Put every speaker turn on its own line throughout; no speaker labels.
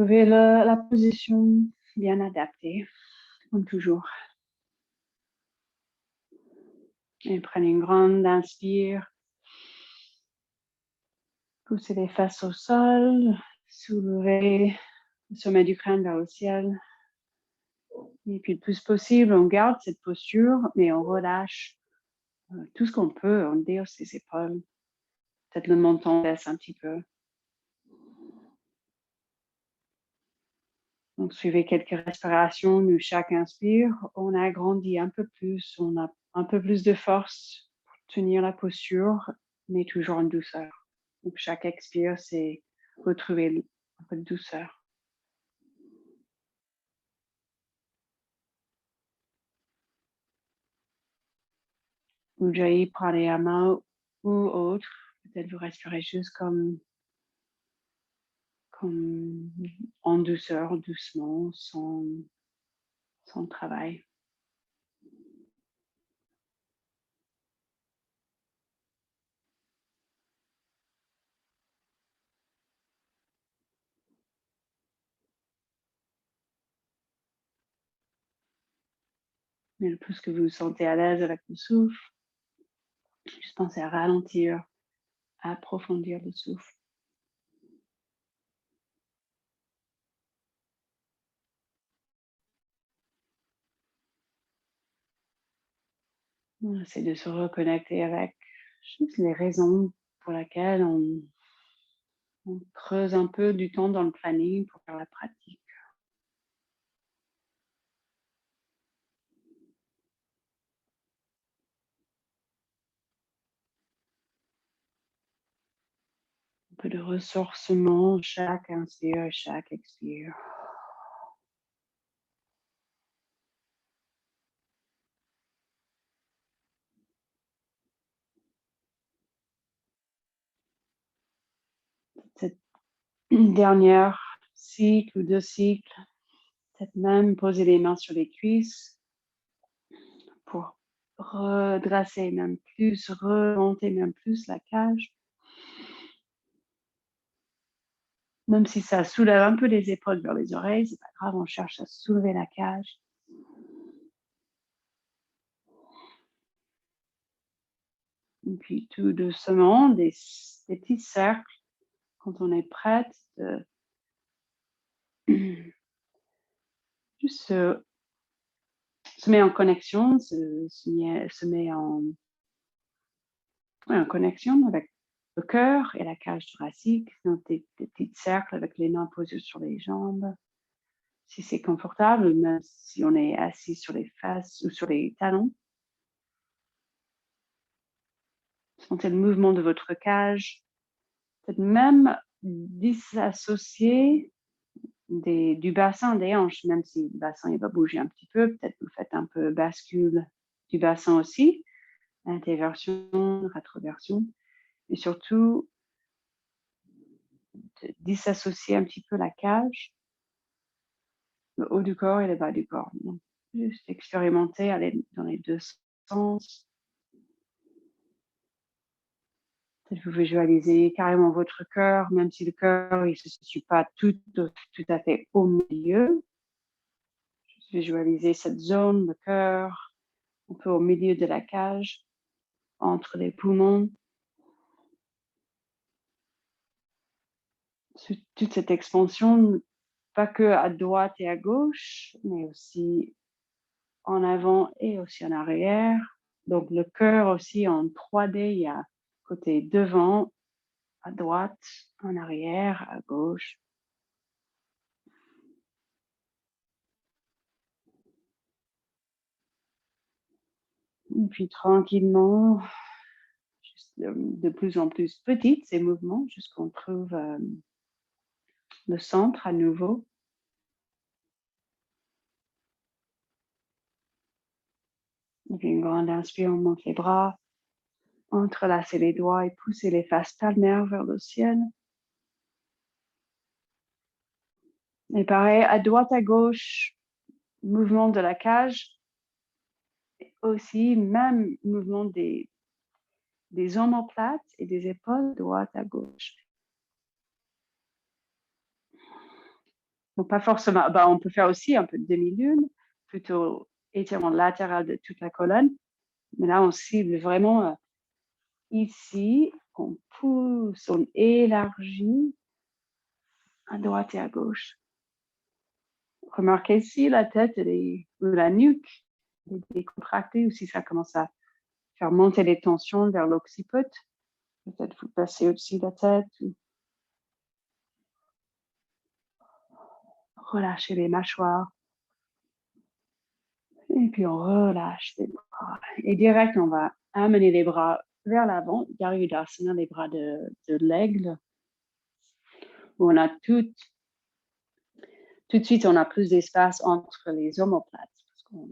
Trouvez la position bien adaptée, comme toujours. Et prenez une grande inspire. Poussez les fesses au sol. Soulevez le sommet du crâne vers le ciel. Et puis le plus possible, on garde cette posture, mais on relâche tout ce qu'on peut. On déhausse les épaules. Peut-être le menton baisse un petit peu. Donc, suivez quelques respirations. Nous, chaque inspire, on agrandit un peu plus. On a un peu plus de force pour tenir la posture, mais toujours en douceur. Donc, chaque expire, c'est retrouver un peu de douceur. Ujjayi Pranayama ou autre. Peut-être vous respirez juste comme en douceur, doucement, sans travail. Mais le plus que vous vous sentez à l'aise avec le souffle, juste pensez à ralentir, à approfondir le souffle. On essaie de se reconnecter avec juste les raisons pour lesquelles on creuse un peu du temps dans le planning pour faire la pratique. Un peu de ressourcement, chaque inspire, chaque expire. Cette dernière cycle ou deux cycles, peut-être même poser les mains sur les cuisses pour redresser même plus, remonter même plus la cage. Même si ça soulève un peu les épaules vers les oreilles, c'est pas grave, on cherche à soulever la cage. Et puis tout doucement, des petits cercles quand on est prête, juste se met en connexion, se met en connexion avec le cœur et la cage thoracique, donc des petits cercles avec les mains posées sur les jambes. Si c'est confortable, même si on est assis sur les fesses ou sur les talons. Sentez le mouvement de votre cage. Peut-être même disassocier du bassin des hanches, même si le bassin il va bouger un petit peu. Peut-être vous faites un peu bascule du bassin aussi, introversion, rétroversion. Et surtout, de dissocier un petit peu la cage, le haut du corps et le bas du corps. Donc, juste expérimenter, aller dans les deux sens. Peut-être vous visualisez carrément votre cœur, même si le cœur ne se situe pas tout à fait au milieu. Juste visualiser cette zone, le cœur, un peu au milieu de la cage, entre les poumons. Toute cette expansion, pas que à droite et à gauche, mais aussi en avant et aussi en arrière. Donc le cœur aussi en 3D, il y a côté devant, à droite, en arrière, à gauche. Et puis tranquillement, juste de plus en plus petites ces mouvements, jusqu'on trouve le centre à nouveau. Et puis une grande inspire, on monte les bras, entrelacer les doigts et pousser les faces palmaires vers le ciel. Et pareil, à droite, à gauche, mouvement de la cage. Et aussi, même mouvement des omoplates et des épaules droite à gauche. Donc, pas forcément, on peut faire aussi un peu de demi-lune, plutôt étirement latéral de toute la colonne. Mais là, on cible vraiment ici, on pousse, on élargit à droite et à gauche. Remarquez si la tête ou la nuque est décontractée ou si ça commence à faire monter les tensions vers l'occiput. Peut-être vous passez au-dessus de la tête. Relâchez les mâchoires. Et puis on relâche les bras. Et direct, on va amener les bras vers l'avant. Garudasana, les bras de l'aigle. On a tout de suite, on a plus d'espace entre les omoplates. Parce qu'on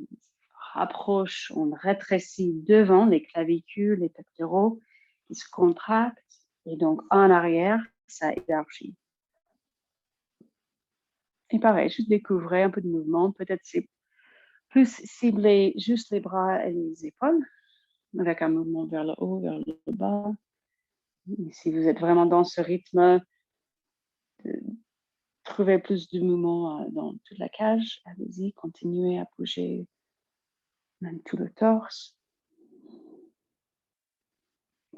rapproche, on rétrécit devant les clavicules, les pectoraux qui se contractent. Et donc, en arrière, ça élargit. Et pareil, juste découvrez un peu de mouvement. Peut-être c'est plus cibler juste les bras et les épaules, avec un mouvement vers le haut, vers le bas. Et si vous êtes vraiment dans ce rythme, trouvez plus de mouvement dans toute la cage. Allez-y, continuez à bouger même tout le torse.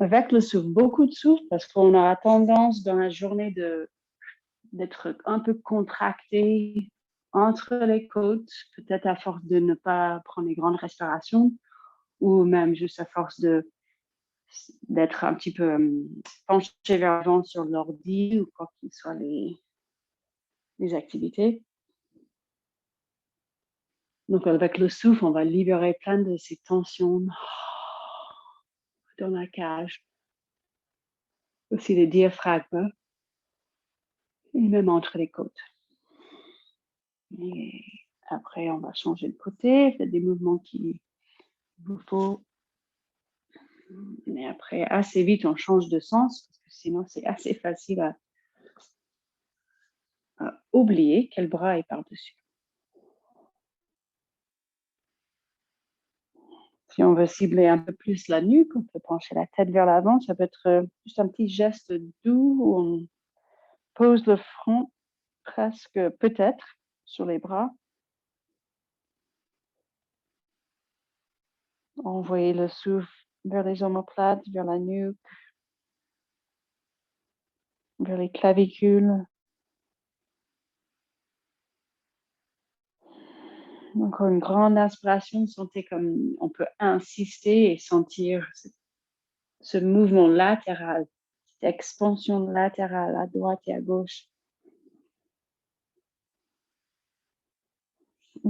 Avec le souffle, beaucoup de souffle, parce qu'on aura tendance dans la journée d'être un peu contracté entre les côtes, peut-être à force de ne pas prendre les grandes respirations, ou même juste à force d'être un petit peu penché vers l'avant sur l'ordi ou quoi qu'il soit les activités. Donc avec le souffle, on va libérer plein de ces tensions dans la cage, aussi les diaphragmes et même entre les côtes. Et après, on va changer de côté, faire des mouvements qu'il vous faut. Mais après, assez vite, on change de sens, parce que sinon, c'est assez facile à oublier quel bras est par-dessus. Si on veut cibler un peu plus la nuque, on peut pencher la tête vers l'avant. Ça peut être juste un petit geste doux où on pose le front presque peut-être sur les bras. Envoyez le souffle vers les omoplates, vers la nuque, vers les clavicules. Encore une grande inspiration, sentez comme on peut insister et sentir ce mouvement latéral, cette expansion latérale à droite et à gauche.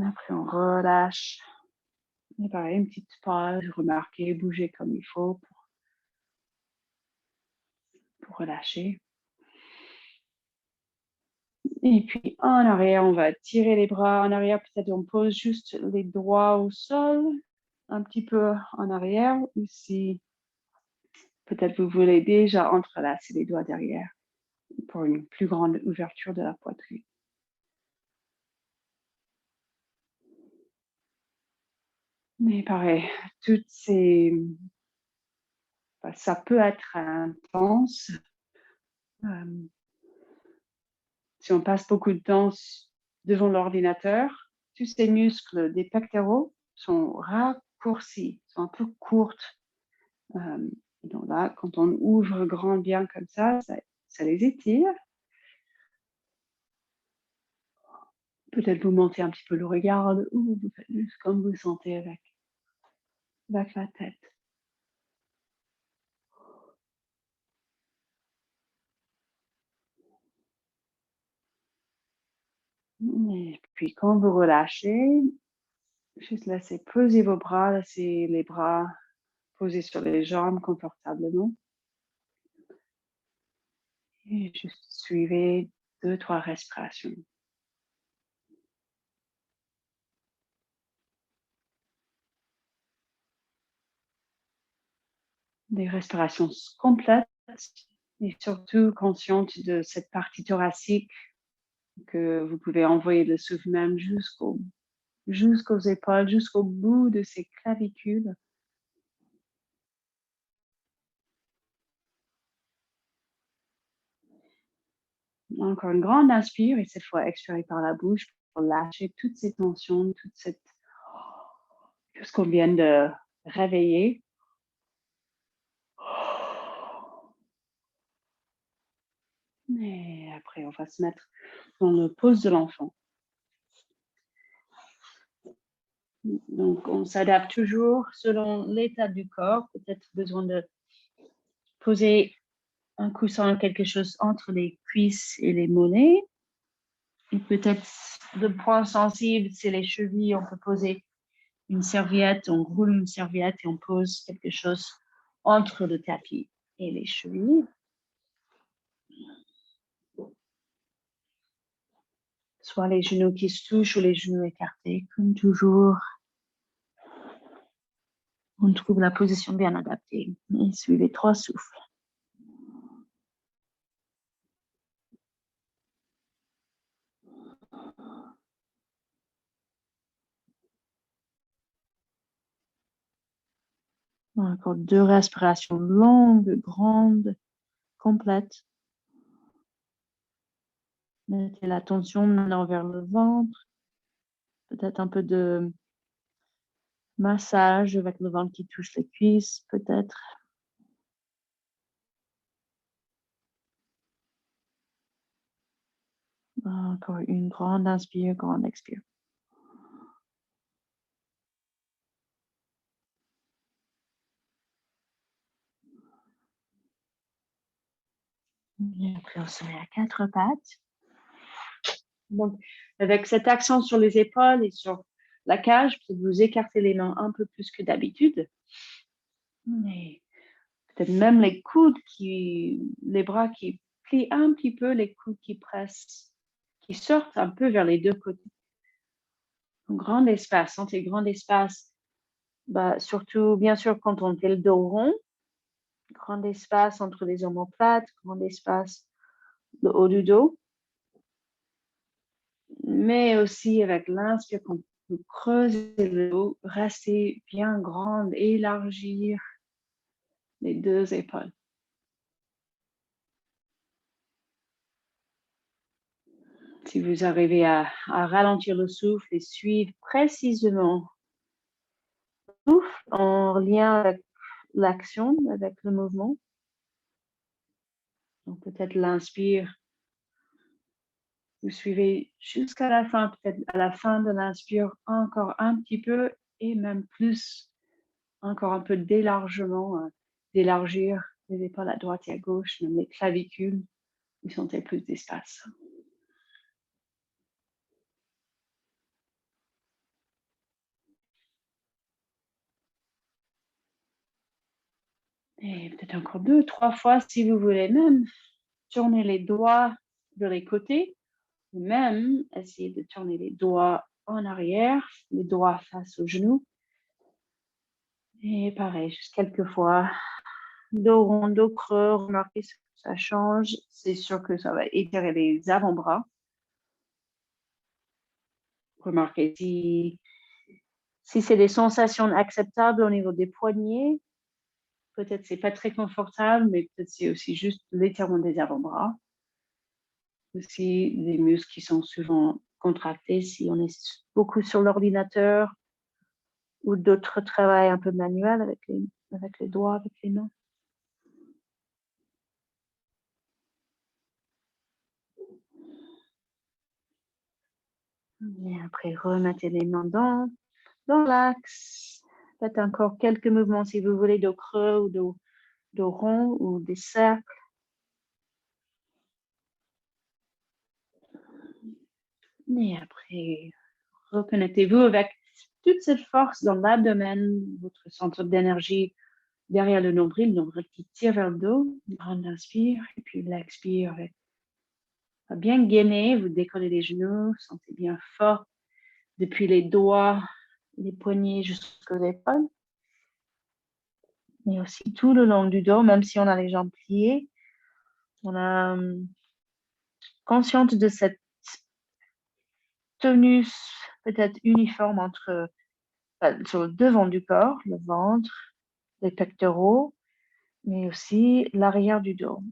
Après, on relâche. Et pareil, une petite pause, remarquez, bougez comme il faut pour relâcher. Et puis, en arrière, on va tirer les bras en arrière. Peut-être on pose juste les doigts au sol, un petit peu en arrière. Ou si peut-être vous voulez déjà entrelacer les doigts derrière pour une plus grande ouverture de la poitrine. Mais pareil, ça peut être intense. Si on passe beaucoup de temps devant l'ordinateur, tous ces muscles des pectoraux sont raccourcis, sont un peu courtes. Donc là, quand on ouvre grand bien comme ça les étire. Peut-être vous montez un petit peu le regard ou vous faites juste comme vous sentez avec la tête. Et puis quand vous relâchez, juste laissez poser vos bras, laissez les bras posés sur les jambes confortablement. Et juste suivez 2-3 respirations. Des respirations complètes et surtout consciente de cette partie thoracique que vous pouvez envoyer le souffle même jusqu'aux épaules, jusqu'au bout de ces clavicules. Encore une grande inspire et cette fois expirez par la bouche pour lâcher toutes ces tensions, tout ce qu'on vient de réveiller. Et après, on va se mettre dans le pose de l'enfant. Donc, on s'adapte toujours selon l'état du corps. Peut-être besoin de poser un coussin, quelque chose entre les cuisses et les mollets. Et peut-être le point sensible, c'est les chevilles. On peut poser une serviette, on roule une serviette et on pose quelque chose entre le tapis et les chevilles. Soit les genoux qui se touchent ou les genoux écartés, comme toujours. On trouve la position bien adaptée. Et suivez 3 souffles. Encore 2 respirations longues, grandes, complètes. Mettez l'attention maintenant vers le ventre. Peut-être un peu de massage avec le ventre qui touche les cuisses, peut-être. Encore une grande inspire, grande expire. Et après, on se met à 4 pattes. Donc, avec cet accent sur les épaules et sur la cage, peut-être vous écartez les mains un peu plus que d'habitude. Et peut-être même les coudes les bras qui plient un petit peu, les coudes qui pressent, qui sortent un peu vers les 2 côtés. Un grand espace, sentez grand espace. Surtout, bien sûr, quand on fait le dos rond, grand espace entre les omoplates, grand espace le haut du dos. Mais aussi avec l'inspire, quand vous creusez le dos, restez bien grande, élargir les 2 épaules. Si vous arrivez à ralentir le souffle et suivre précisément le souffle en lien avec l'action, avec le mouvement. Donc peut-être l'inspire, vous suivez jusqu'à la fin, peut-être à la fin de l'inspire encore un petit peu et même plus, encore un peu d'élargement, d'élargir les épaules à droite et à gauche, même les clavicules, vous sentez plus d'espace. Et peut-être encore 2, 3 fois si vous voulez même tourner les doigts vers les côtés, ou même essayer de tourner les doigts en arrière, les doigts face aux genoux. Et pareil, juste quelques fois. Dos rond, dos creux, remarquez ce que ça change. C'est sûr que ça va étirer les avant-bras. Remarquez si c'est des sensations acceptables au niveau des poignets. Peut-être c'est pas très confortable, mais peut-être c'est aussi juste l'étirement des avant-bras. Aussi les muscles qui sont souvent contractés si on est beaucoup sur l'ordinateur ou d'autres travails un peu manuels avec les doigts, avec les mains. Et après, remettez les mains dans l'axe. Faites encore quelques mouvements si vous voulez, dos creux ou dos rond ou des cercles. Et après, reconnectez-vous avec toute cette force dans l'abdomen, votre centre d'énergie derrière le nombril qui tire vers le dos. Grande inspire et puis l'expire avec bien gainer, vous décollez les genoux, sentez bien fort depuis les doigts, les poignets jusqu'aux épaules. Et aussi tout le long du dos, même si on a les jambes pliées, on a consciente de cette tenue peut-être uniforme sur le devant du corps, le ventre, les pectoraux, mais aussi l'arrière du dos.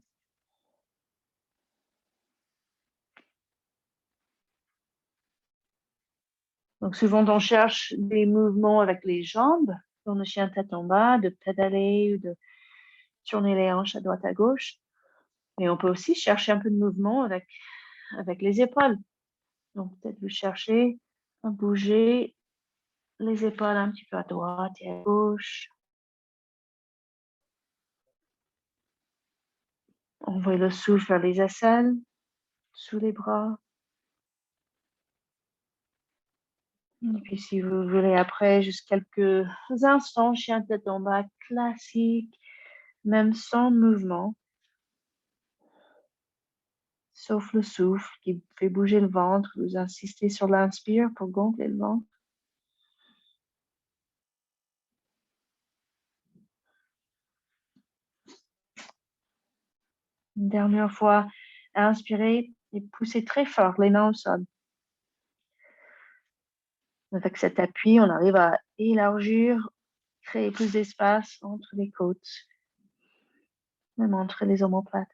Donc, souvent, on cherche des mouvements avec les jambes, dans le chien tête en bas, de pédaler ou de tourner les hanches à droite à gauche. Mais on peut aussi chercher un peu de mouvement avec les épaules. Donc, peut-être vous cherchez à bouger les épaules un petit peu à droite et à gauche. Envoyez le souffle vers les aisselles, sous les bras. Et puis, si vous voulez, après, juste quelques instants, chien tête en bas, classique, même sans mouvement, sauf le souffle qui fait bouger le ventre. Vous insistez sur l'inspire pour gonfler le ventre. Une dernière fois, inspirez et poussez très fort les mains au sol. Avec cet appui, on arrive à élargir, créer plus d'espace entre les côtes, même entre les omoplates.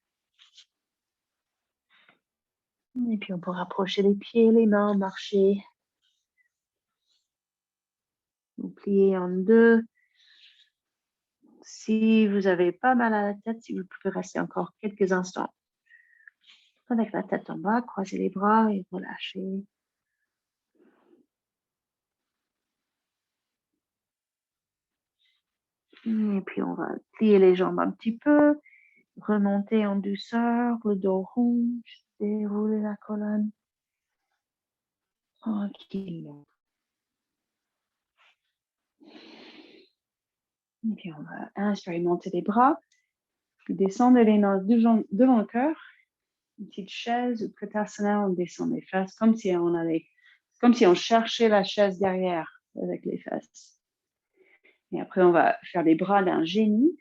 Et puis on peut rapprocher les pieds, les mains, marcher. Vous pliez en deux. Si vous avez pas mal à la tête, si vous pouvez rester encore quelques instants avec la tête en bas, croisez les bras et relâchez. Et puis on va plier les jambes un petit peu, remonter en douceur, le dos rond, dérouler la colonne. Tranquillement. Et puis on va inspirer, monter les bras, puis descendre les mains devant le cœur. Une petite chaise ou Kritasana, on descend les fesses comme si on cherchait la chaise derrière avec les fesses. Et après, on va faire les bras d'un génie.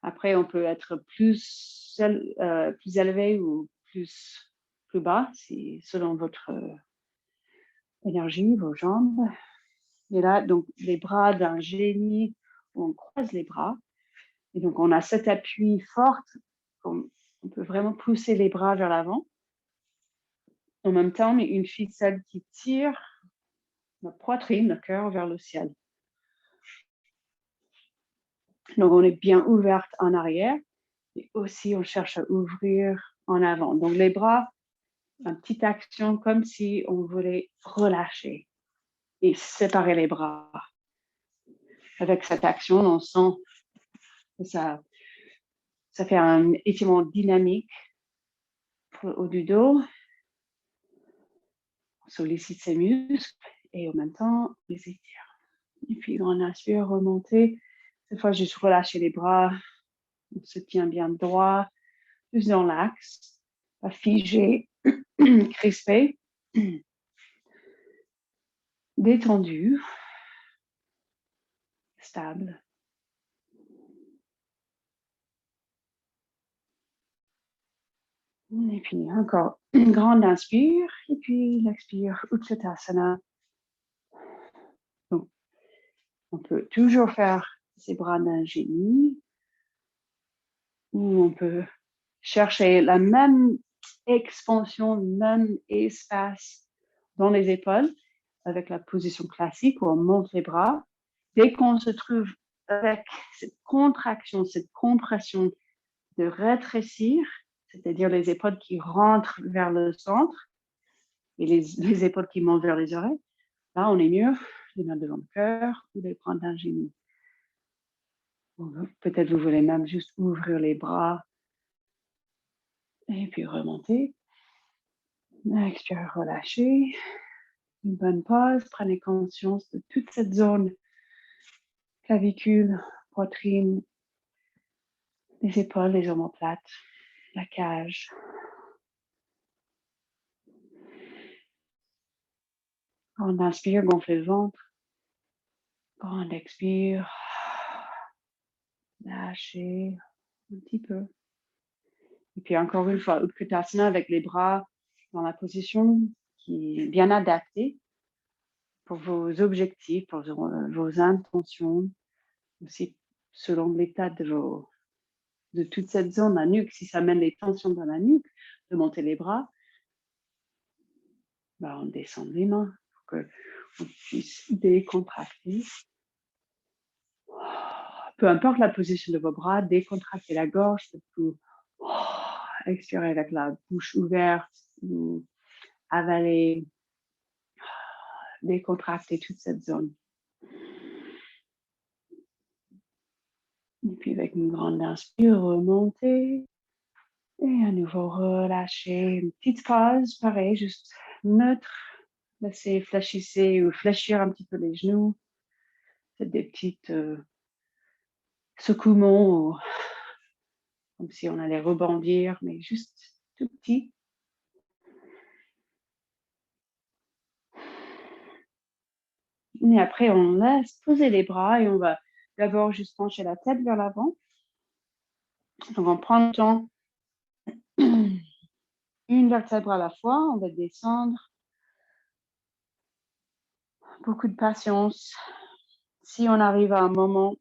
Après, on peut être plus élevé ou plus bas, selon votre énergie, vos jambes. Et là, donc, les bras d'un génie, on croise les bras. Et donc, on a cet appui fort. On peut vraiment pousser les bras vers l'avant. En même temps, on est une ficelle qui tire la poitrine, le cœur vers le ciel. Donc, on est bien ouverte en arrière. Et aussi, on cherche à ouvrir en avant. Donc, les bras, une petite action comme si on voulait relâcher et séparer les bras. Avec cette action, on sent que ça fait un étirement dynamique pour le haut du dos. On sollicite ses muscles et en même temps, les étire. Et puis, on inspire, remonter. Cette fois, juste relâcher les bras. On se tient bien droit, juste dans l'axe, pas figé, crispé, détendu, stable. Et puis encore une grande inspire et puis l'expire, Utkatasana. Donc, on peut toujours faire ses bras d'un génie ou on peut chercher la même expansion, le même espace dans les épaules avec la position classique où on monte les bras. Dès qu'on se trouve avec cette contraction, cette compression de rétrécir, c'est-à-dire les épaules qui rentrent vers le centre et les épaules qui montent vers les oreilles, là, on est mieux, les mains devant le cœur ou les bras d'un génie. Peut-être vous voulez même juste ouvrir les bras et puis remonter. Expirez, relâchez. Une bonne pause, prenez conscience de toute cette zone clavicule, poitrine, les épaules, les omoplates, la cage. On inspire, gonflez le ventre. Grande expire. Lâchez un petit peu. Et puis encore une fois, Utkatasana avec les bras dans la position qui est bien adaptée pour vos objectifs, pour vos intentions, aussi selon l'état de toute cette zone, la nuque. Si ça mène les tensions dans la nuque, de monter les bras, on descend les mains.
qu'on puisse décontracter. Peu importe la position de vos bras, décontractez la gorge pour expirer avec la bouche ouverte ou avaler, décontracter toute cette zone. Et puis avec une grande inspire, remontez. Et à nouveau, relâchez. Une petite pause, pareil, juste neutre. Laissez fléchir ou fléchir un petit peu les genoux. Faites des petites secouements, comme si on allait rebondir, mais juste tout petit. Et après, on laisse poser les bras et on va d'abord juste pencher la tête vers l'avant. Donc, on prend le temps, une vertèbre à la fois, on va descendre. Beaucoup de patience. Si on arrive à un moment,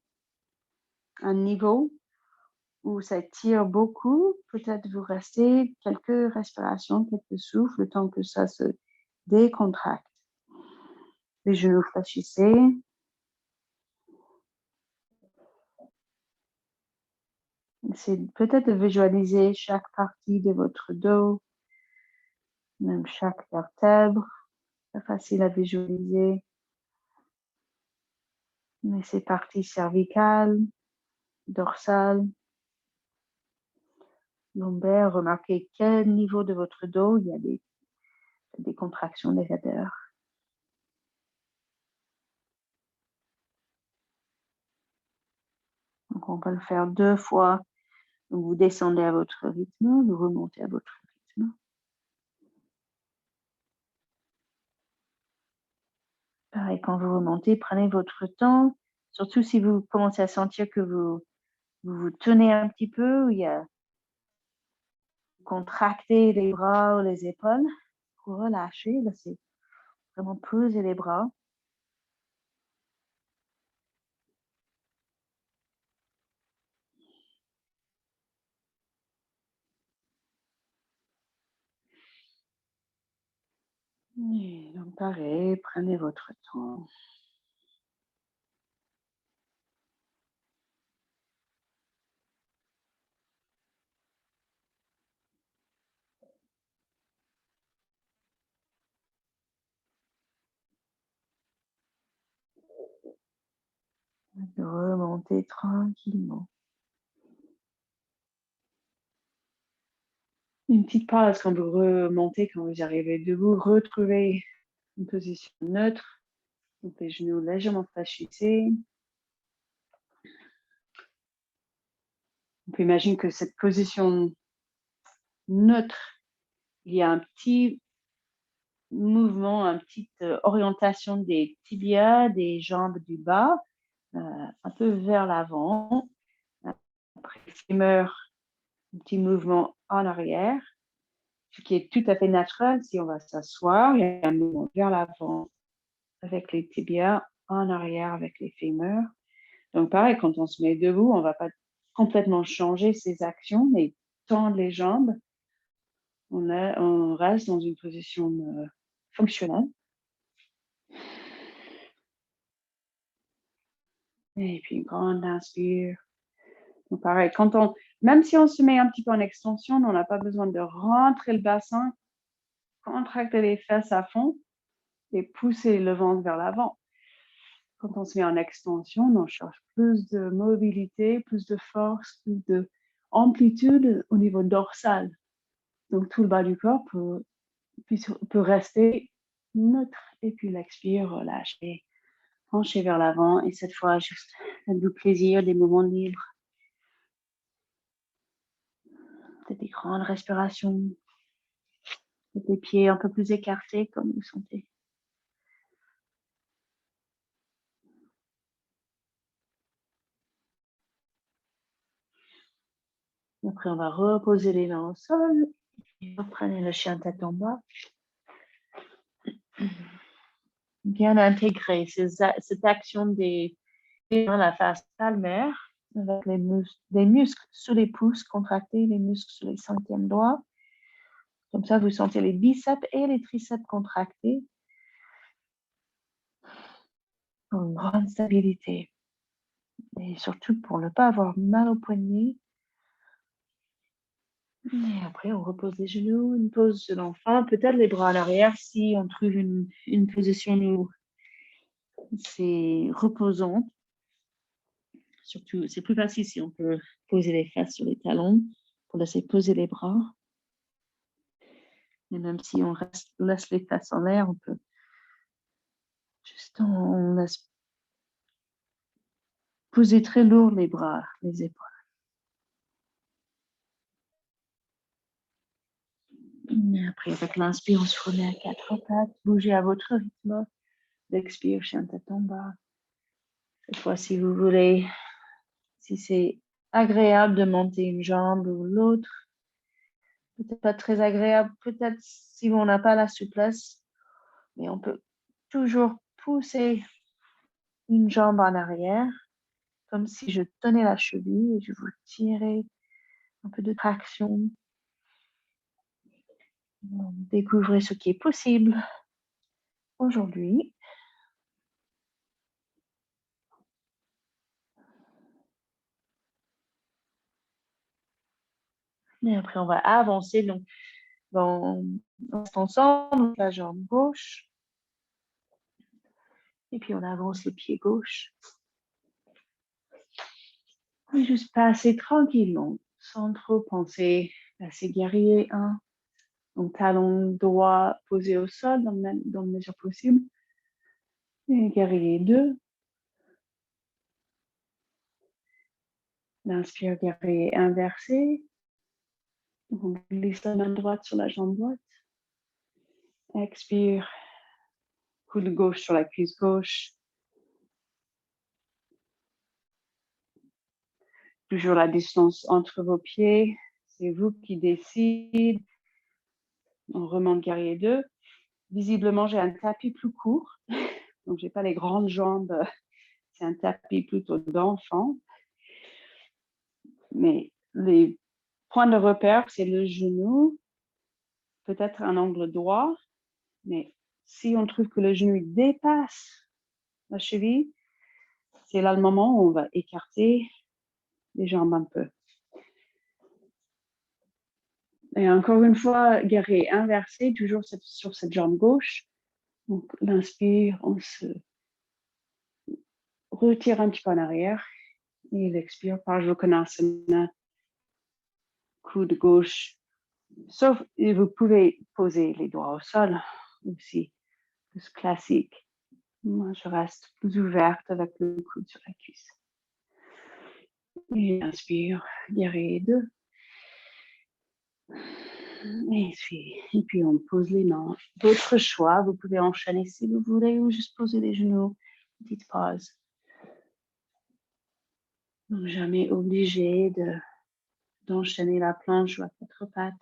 un niveau où ça tire beaucoup, peut-être vous restez quelques respirations, quelques souffles, le temps que ça se décontracte. Les genoux fléchissez. C'est peut-être de visualiser chaque partie de votre dos, même chaque vertèbre. C'est facile à visualiser. Mais ces parties cervicales, dorsales, lombaires, remarquez quel niveau de votre dos il y a des contractions légères. Donc, on va le faire 2 fois. Donc, vous descendez à votre rythme, vous remontez à votre rythme. Pareil, quand vous remontez, prenez votre temps. Surtout si vous commencez à sentir que vous vous tenez un petit peu, il y a contracter les bras ou les épaules, relâcher, là c'est vraiment poser les bras. Et donc pareil, prenez votre temps. De remonter tranquillement. Une petite pause quand vous remontez, quand vous arrivez debout, retrouvez une position neutre. Donc les genoux légèrement fléchissés. On peut imaginer que cette position neutre, il y a un petit mouvement, une petite orientation des tibias, des jambes du bas, un peu vers l'avant. Après, fémur, un petit mouvement en arrière, ce qui est tout à fait naturel si on va s'asseoir. Il y a un mouvement vers l'avant avec les tibias, en arrière avec les fémurs. Donc pareil, quand on se met debout, on ne va pas complètement changer ses actions, mais tendre les jambes. On reste dans une position fonctionnelle. Et puis, une grande inspire. Donc, pareil, même si on se met un petit peu en extension, on n'a pas besoin de rentrer le bassin, contracter les fesses à fond et pousser le ventre vers l'avant. Quand on se met en extension, on cherche plus de mobilité, plus de force, plus d'amplitude au niveau dorsal. Donc, tout le bas du corps peut rester neutre. Et puis, l'expire, relâcher, pencher vers l'avant. Et cette fois, juste du plaisir, des moments libres. Peut-être des grandes respirations. Peut-être les pieds un peu plus écartés, comme vous sentez. Après, on va reposer les mains au sol. Et reprenez le chien tête en bas. Bien intégrer cette action dans la face palmaire avec les muscles sous les pouces contractés, les muscles sous les 5e doigts. Comme ça, vous sentez les biceps et les triceps contractés.
pour une grande stabilité. Et surtout pour ne pas avoir mal au poignet. Et après, on repose les genoux, une pose de l'enfant, peut-être les bras en arrière si on trouve une position où c'est reposant. Surtout, c'est plus facile si on peut poser les fesses sur les talons pour laisser poser les bras. Et même si on laisse les fesses en l'air, on peut juste on laisse poser très lourd les bras, les épaules. Et après, avec l'inspire, on se remet à quatre pattes, bougez à votre rythme. L'expire, chien tête en bas. Cette fois, si vous voulez, si c'est agréable de monter une jambe ou l'autre, peut-être pas très agréable, peut-être si on n'a pas la souplesse, mais on peut toujours pousser une jambe en arrière, comme si je tenais la cheville et je vous tirais un peu de traction. Découvrez ce qui est possible aujourd'hui. Et après, on va avancer. Donc, on reste ensemble, la jambe gauche. Et puis, on avance le pied gauche. Et juste passer tranquillement, sans trop penser. Passer guerrier 1. Donc, talon droit posé au sol dans la mesure possible. Et guerrier 2. L'inspire, guerrier inversé. On glisse la main droite sur la jambe droite. Expire. Coude gauche sur la cuisse gauche. Toujours la distance entre vos pieds. C'est vous qui décidez. On remonte guerrier 2. Visiblement, j'ai un tapis plus court. Donc, je n'ai pas les grandes jambes. C'est un tapis plutôt d'enfant. Mais les points de repère, c'est le genou. Peut-être un angle droit. Mais si on trouve que le genou dépasse la cheville, c'est là le moment où on va écarter les jambes un peu. Et encore une fois, guerrier inversé, toujours sur cette jambe gauche. Donc, l'inspire, on se retire un petit peu en arrière. Et l'expire, Parsvakonasana, coude gauche. Sauf, vous pouvez poser les doigts au sol aussi, plus classique. Moi, je reste plus ouverte avec le coude sur la cuisse. Et inspire, guerrier 2. Et puis, on pose les mains. Votre choix, vous pouvez enchaîner si vous voulez ou juste poser les genoux. Petite pause. Donc, jamais obligé d'enchaîner la planche ou à quatre pattes.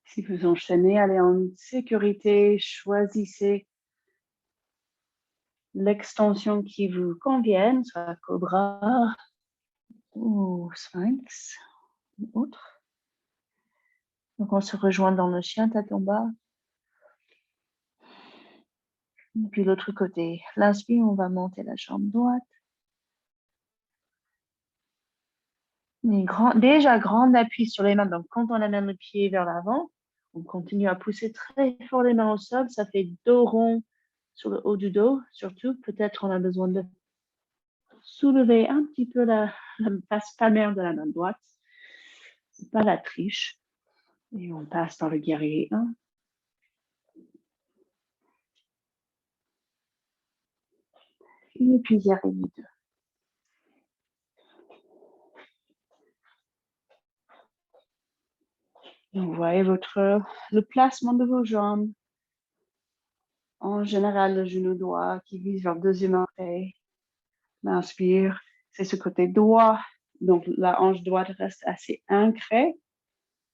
Si vous enchaînez, allez en sécurité, choisissez l'extension qui vous convienne, soit cobra ou sphinx ou autre. Donc, on se rejoint dans le chien tête en bas. Et puis, l'autre côté. L'inspire, on va monter la jambe droite. Déjà, grand appui sur les mains. Donc, quand on amène le pied vers l'avant, on continue à pousser très fort les mains au sol. Ça fait dos rond sur le haut du dos. Surtout, peut-être on a besoin de soulever un petit peu la face palmaire de la main droite. C'est pas la triche. Et on passe dans le guerrier 1. Et puis guerrier 2. Donc, vous voyez le placement de vos jambes. En général, le genou droit qui vise vers le deuxième orteil. L'inspire, c'est ce côté droit. Donc, la hanche droite reste assez ancrée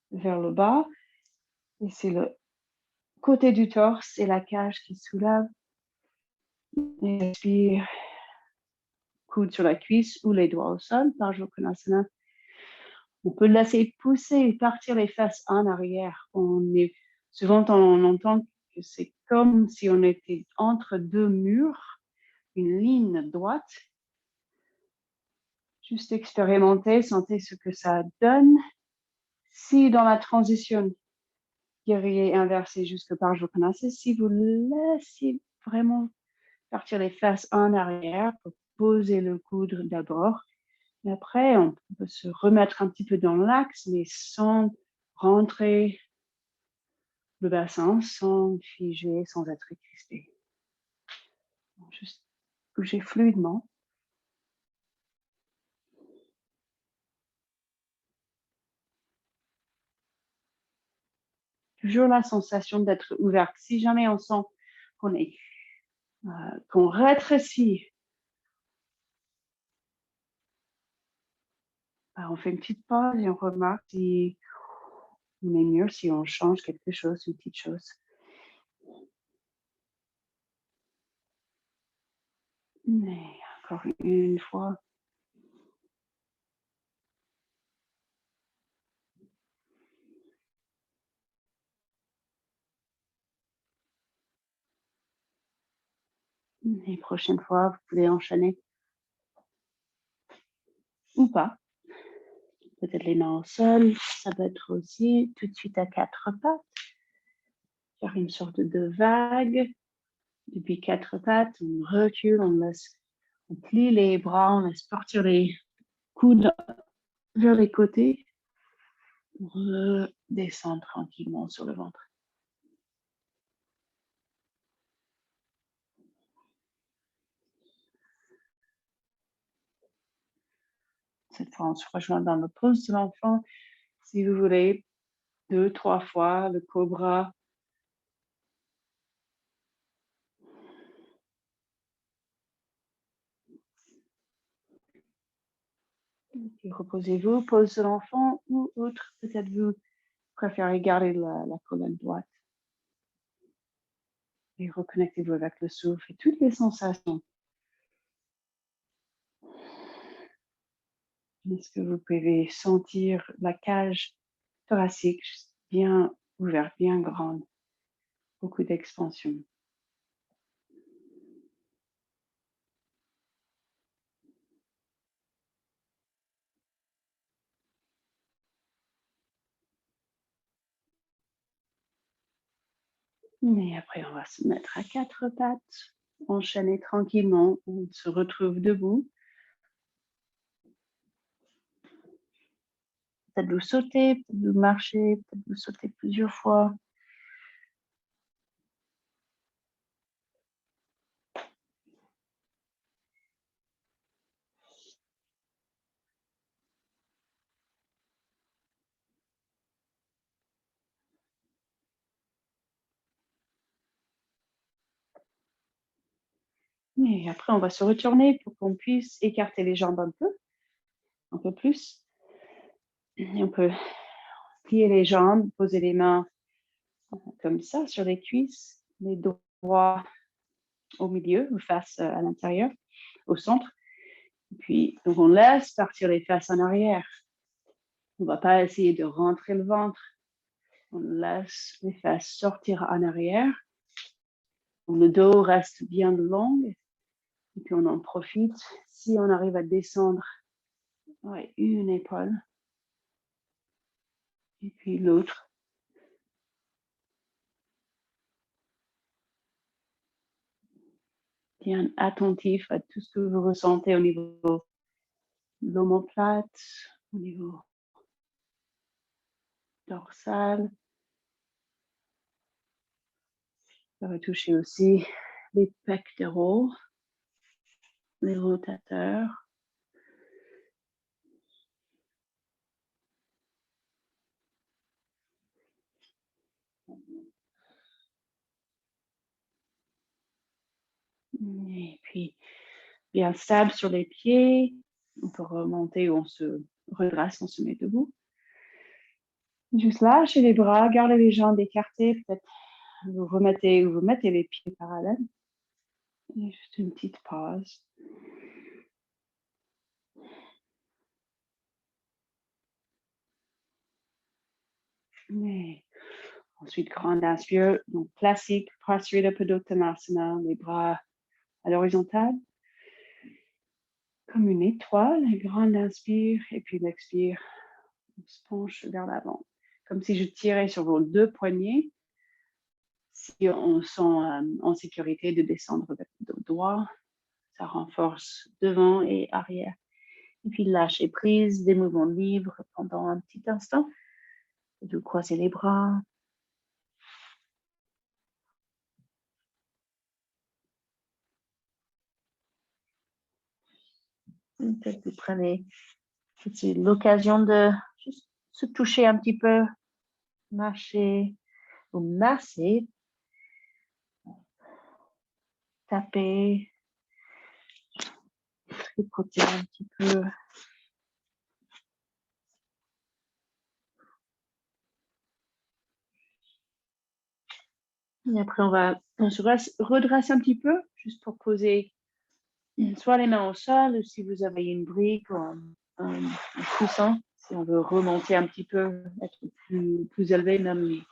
vers le bas. Et c'est le côté du torse et la cage qui soulève. Et inspire, coude sur la cuisse ou les doigts au sol, Parsvakonasana.
On peut laisser pousser et partir les fesses en arrière. Souvent, on entend que c'est comme si on était entre deux murs, une ligne droite. Juste expérimenter, sentez ce que ça donne. Si dans la transition, guerrier inversé jusque par Jokanace, si vous laissez vraiment partir les fesses en arrière pour poser le coude d'abord, et après, on peut se remettre un petit peu dans l'axe, mais sans rentrer le bassin, sans figer, sans être crispé. Juste bouger fluidement. Toujours la sensation d'être ouverte. Si jamais on sent qu'on rétrécit, on fait une petite pause et on remarque si on est mieux, si on change quelque chose, une petite chose. Mais encore une fois. Et prochaine fois, vous pouvez enchaîner. Ou pas. Peut-être les mains au sol. Ça peut être aussi tout de suite à quatre pattes. Faire une sorte de vague. Depuis quatre pattes, on recule, on plie les bras, on laisse partir les coudes vers les côtés. On redescend tranquillement sur le ventre. Cette fois, on se rejoint dans le pose de l'enfant. Si vous voulez, 2-3 fois le cobra. Et reposez-vous, pose de l'enfant ou autre. Peut-être vous préférez garder la colonne droite. Et reconnectez-vous avec le souffle et toutes les sensations. Est-ce que vous pouvez sentir la cage thoracique bien ouverte, bien grande, beaucoup d'expansion. Et après, on va se mettre à quatre pattes, enchaîner tranquillement, on se retrouve debout. Peut-être vous sautez, peut-être vous marchez, peut-être vous sautez plusieurs fois. Et après, on va se retourner pour qu'on puisse écarter les jambes un peu plus. Et on peut plier les jambes, poser les mains comme ça sur les cuisses, les doigts au milieu ou face à l'intérieur, au centre. Et puis, donc on laisse partir les fesses en arrière. On ne va pas essayer de rentrer le ventre. On laisse les fesses sortir en arrière. Le dos reste bien long. Et puis on en profite. Si on arrive à descendre une épaule, et puis l'autre. Bien attentif à tout ce que vous ressentez au niveau de l'omoplate, au niveau dorsal. Ça va toucher aussi les pectoraux, les rotateurs. Et puis, bien stable sur les pieds. On peut remonter ou on se redresse, on se met debout. Juste lâchez les bras, gardez les jambes écartées. Peut-être vous remettez ou vous mettez les pieds parallèles. Et juste une petite pause. Et ensuite, grande inspire, donc classique, Prasarita Padottanasana, les bras à l'horizontale, comme une étoile, grande inspire, et puis l'expire, on se penche vers l'avant, comme si je tirais sur vos deux poignets. Si on sent en sécurité de descendre avec le dos droit, ça renforce devant et arrière. Et puis lâchez prise, des mouvements libres pendant un petit instant. Vous croisez les bras. Peut-être vous prenez l'occasion de juste se toucher un petit peu, marcher ou masser, taper, tripoter un petit peu. Et après, on se redresse un petit peu, juste pour poser soit les mains au sol, ou si vous avez une brique ou un coussin, si on veut remonter un petit peu, être plus élevé, même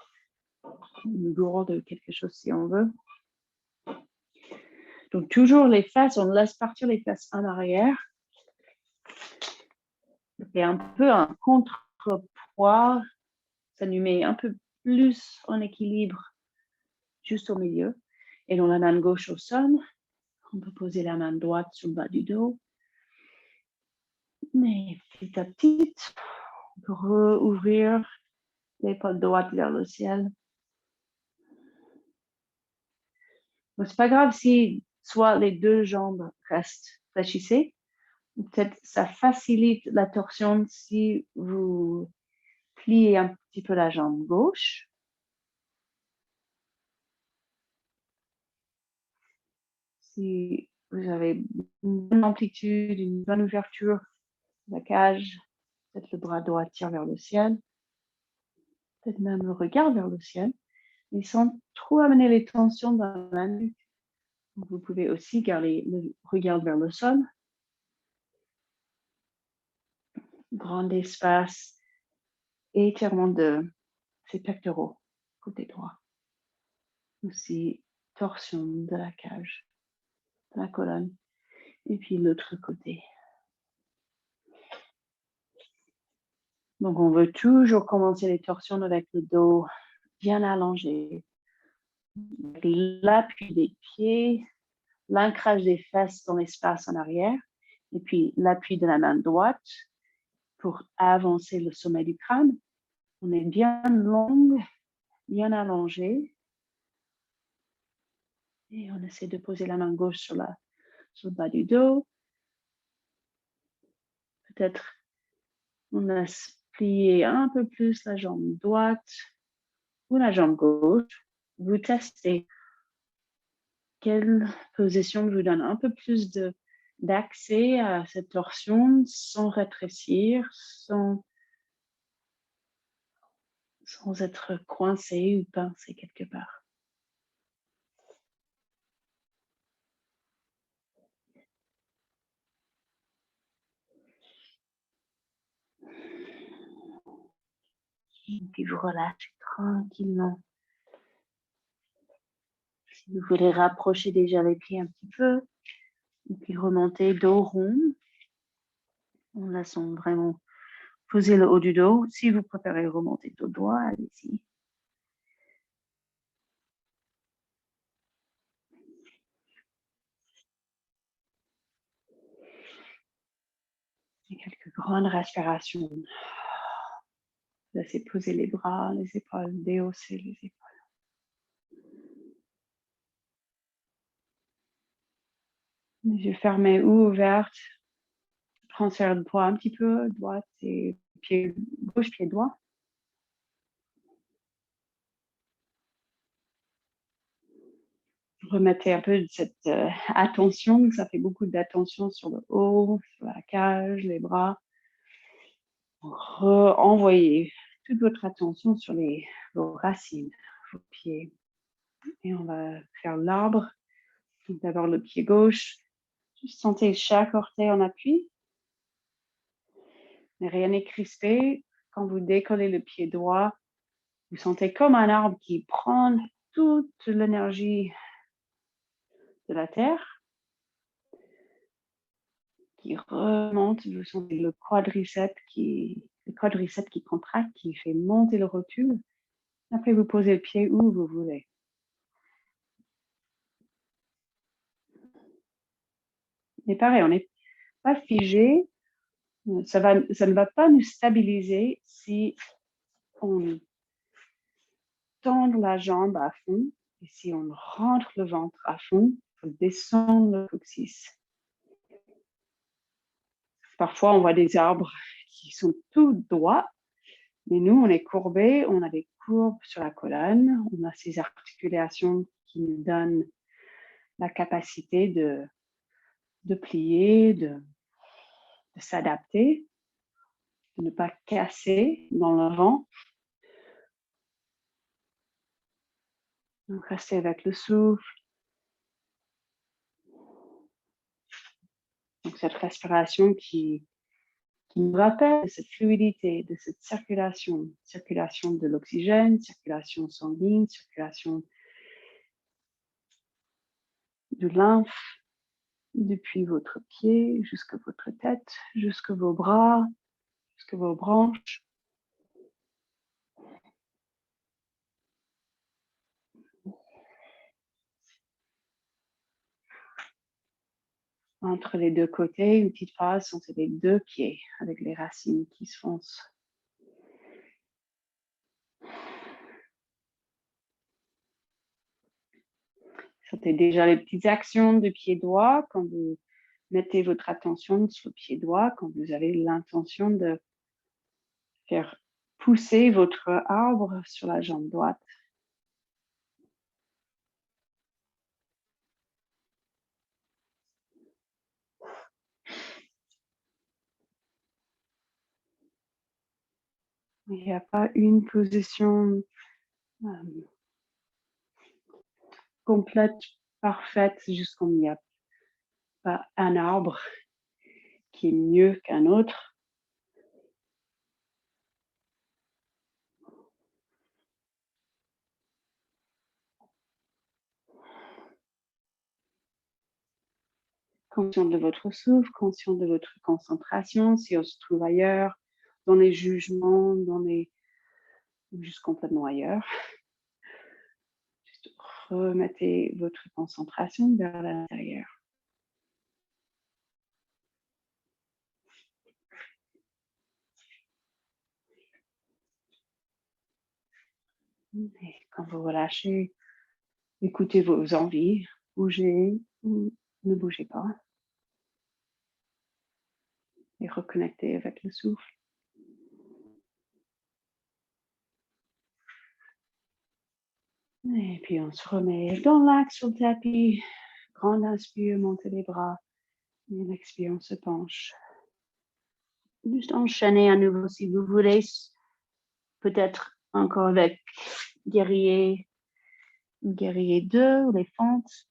une gourde, quelque chose si on veut. Donc, toujours les fesses, on laisse partir les fesses en arrière. Et un peu un contrepoids, ça nous met un peu plus en équilibre juste au milieu. Et dans la main gauche au sol, on peut poser la main droite sur le bas du dos. Mais petit à petit, on peut rouvrir l'épaule droite vers le ciel. Donc, c'est pas grave si soit les deux jambes restent fléchissées. Peut-être ça facilite la torsion si vous pliez un petit peu la jambe gauche. Si vous avez une bonne amplitude, une bonne ouverture de la cage, peut-être le bras droit tire vers le ciel, peut-être même le regard vers le ciel, mais sans trop amener les tensions dans la nuque. Vous pouvez aussi garder le regard vers le sol. Grand espace, étirement de ses pectoraux, côté droit. Aussi, torsion de la cage, de la colonne, et puis l'autre côté. Donc, on veut toujours commencer les torsions avec le dos bien allongé, l'appui des pieds, l'ancrage des fesses dans l'espace en arrière, et puis l'appui de la main droite pour avancer le sommet du crâne. On est bien long, bien allongé. Et on essaie de poser la main gauche sur le bas du dos. Peut-être on laisse plier un peu plus la jambe droite ou la jambe gauche. Vous testez quelle position vous donne un peu plus d'accès à cette torsion sans rétrécir, sans être coincé ou pincé quelque part. Et puis vous relâchez tranquillement. Si vous voulez rapprocher déjà les pieds un petit peu, et puis remonter dos rond, en laissant vraiment poser le haut du dos. Si vous préférez remonter dos droit, allez-y. Et quelques grandes respirations. Laissez poser les bras, les épaules, déhausser les épaules. Les yeux fermés ou ouverts. Transfert de poids un petit peu, droite et pied gauche, pied droit. Remettez un peu de cette attention, ça fait beaucoup d'attention sur le haut, sur la cage, les bras. Envoyez toute votre attention sur vos racines, vos pieds. Et on va faire l'arbre. D'abord le pied gauche. Juste sentez chaque orteil en appui. Mais rien n'est crispé. Quand vous décollez le pied droit, Vous sentez comme un arbre qui prend toute l'énergie de la terre, qui remonte. Vous sentez le quadriceps qui contracte, qui fait monter le rotule. Après, vous posez le pied où vous voulez. Et pareil, on n'est pas figé. Ça ne va pas nous stabiliser si on tend la jambe à fond et si on rentre le ventre à fond pour descendre le coccyx. Parfois, on voit des arbres qui sont tout droits, mais nous, on est courbés, on a des courbes sur la colonne, on a ces articulations qui nous donnent la capacité de plier, de s'adapter, de ne pas casser dans le vent. Donc, restez avec le souffle. Donc, cette respiration qui nous rappelle de cette fluidité, de cette circulation de l'oxygène, circulation sanguine, circulation de lymphe depuis votre pied jusqu'à votre tête, jusqu'à vos bras, jusqu'à vos branches. Entre les deux côtés, une petite phase sont les deux pieds avec les racines qui se foncent. Sentez déjà les petites actions de pied-doigt quand vous mettez votre attention sur le pied-doigt, quand vous avez l'intention de faire pousser votre arbre sur la jambe droite. Il n'y a pas une position complète, parfaite, juste comme il n'y a pas un arbre qui est mieux qu'un autre. Conscient de votre souffle, conscient de votre concentration, si on se trouve ailleurs, dans les jugements, juste complètement ailleurs. Juste remettez votre concentration vers l'intérieur. Et quand vous relâchez, écoutez vos envies, bougez ou ne bougez pas. Et reconnectez avec le souffle. Et puis on se remet dans l'axe sur le tapis. Grande inspire, montez les bras. Et l'expire, on se penche. Juste enchaîner à nouveau si vous voulez. Peut-être encore avec guerrier 2 ou les fentes.